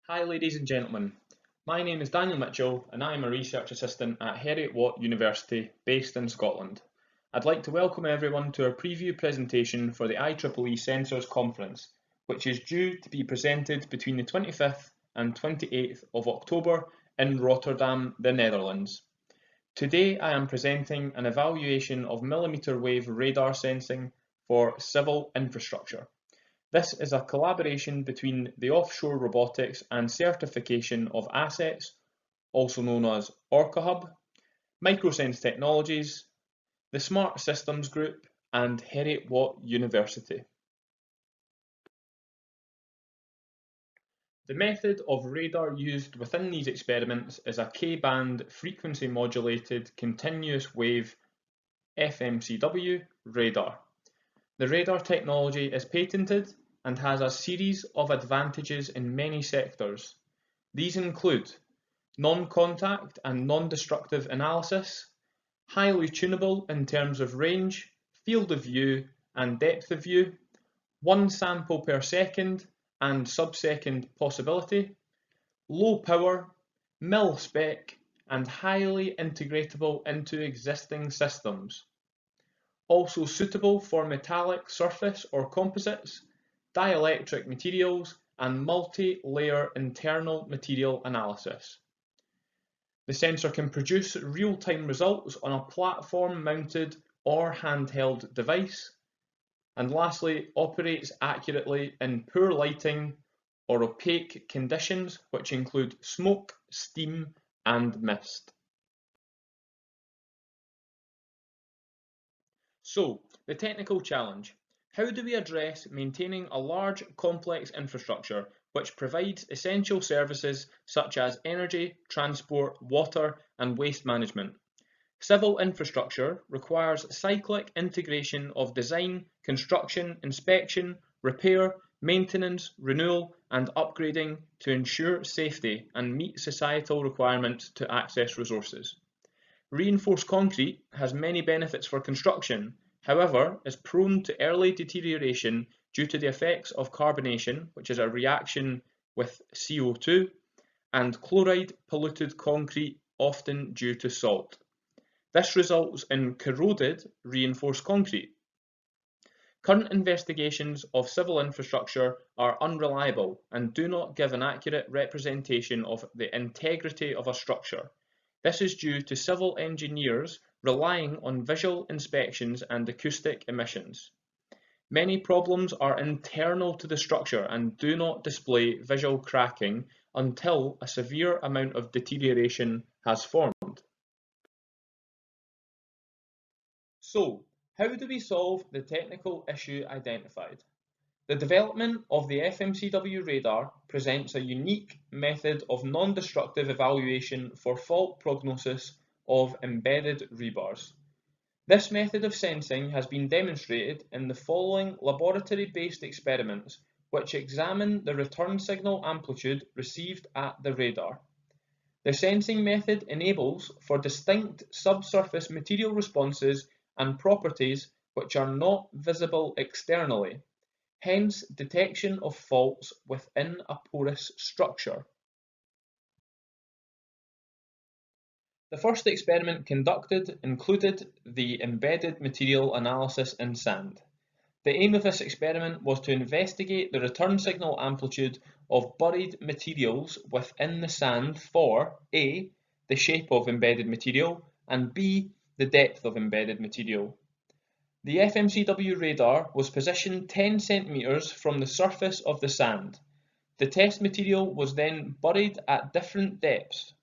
Hi ladies and gentlemen, my name is Daniel Mitchell and I am a research assistant at Heriot-Watt University based in Scotland. I'd like to welcome everyone to our preview presentation for the IEEE Sensors Conference, which is due to be presented between the 25th and 28th of October in Rotterdam, the Netherlands. Today I am presenting an evaluation of millimeter wave radar sensing for civil infrastructure. This is a collaboration between the Offshore Robotics and Certification of Assets, also known as OrcaHub, Microsense Technologies, the Smart Systems Group, and Heriot-Watt University. The method of radar used within these experiments is a K-band frequency modulated continuous wave FMCW radar. The radar technology is patented and has a series of advantages in many sectors. These include non-contact and non-destructive analysis, highly tunable in terms of range, field of view and depth of view, one sample per second and sub-second possibility, low power, mil-spec and highly integratable into existing systems. Also suitable for metallic surface or composites, dielectric materials and multi-layer internal material analysis. The sensor can produce real-time results on a platform-mounted or handheld device. And lastly, operates accurately in poor lighting or opaque conditions, which include smoke, steam and mist. So, the technical challenge. How do we address maintaining a large, complex infrastructure which provides essential services such as energy, transport, water, and waste management? Civil infrastructure requires cyclic integration of design, construction, inspection, repair, maintenance, renewal, and upgrading to ensure safety and meet societal requirements to access resources. Reinforced concrete has many benefits for construction, however, is prone to early deterioration due to the effects of carbonation, which is a reaction with CO2, and chloride polluted concrete, often due to salt. This results in corroded reinforced concrete. Current investigations of civil infrastructure are unreliable and do not give an accurate representation of the integrity of a structure. This is due to civil engineers relying on visual inspections and acoustic emissions. Many problems are internal to the structure and do not display visual cracking until a severe amount of deterioration has formed. So, how do we solve the technical issue identified? The development of the FMCW radar presents a unique method of non-destructive evaluation for fault prognosis of embedded rebars. This method of sensing has been demonstrated in the following laboratory-based experiments which examine the return signal amplitude received at the radar. The sensing method enables for distinct subsurface material responses and properties which are not visible externally, hence detection of faults within a porous structure. The first experiment conducted included the embedded material analysis in sand. The aim of this experiment was to investigate the return signal amplitude of buried materials within the sand for A, the shape of embedded material, and B, the depth of embedded material. The FMCW radar was positioned 10 centimeters from the surface of the sand. The test material was then buried at different depths.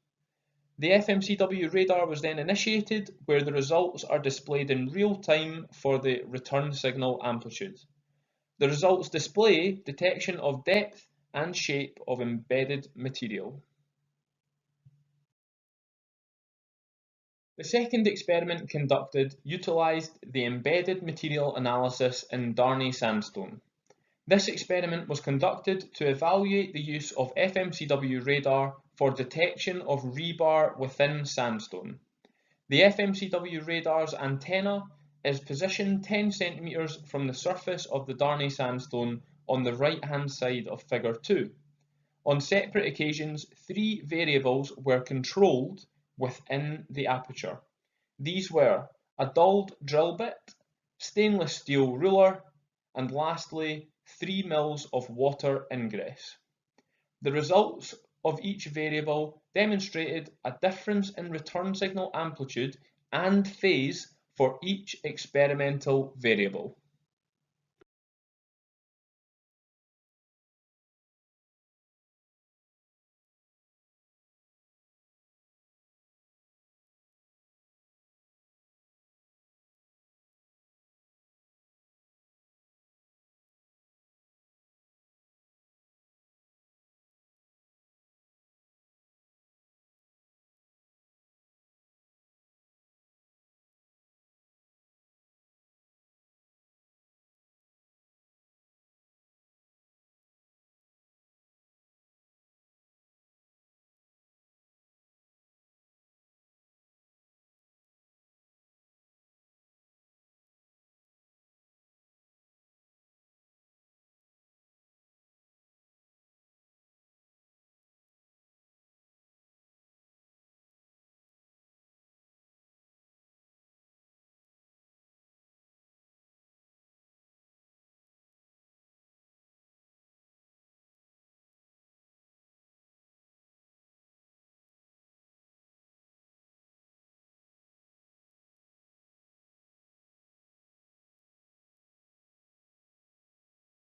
The FMCW radar was then initiated, where the results are displayed in real time for the return signal amplitude. The results display detection of depth and shape of embedded material. The second experiment conducted utilised the embedded material analysis in Darney sandstone. This experiment was conducted to evaluate the use of FMCW radar for detection of rebar within sandstone. The FMCW radar's antenna is positioned 10 centimeters from the surface of the Darney sandstone on the right-hand side of Figure 2. On separate occasions, 3 variables were controlled within the aperture. These were a dulled drill bit, stainless steel ruler, and lastly 3 mils of water ingress. The results of each variable demonstrated a difference in return signal amplitude and phase for each experimental variable.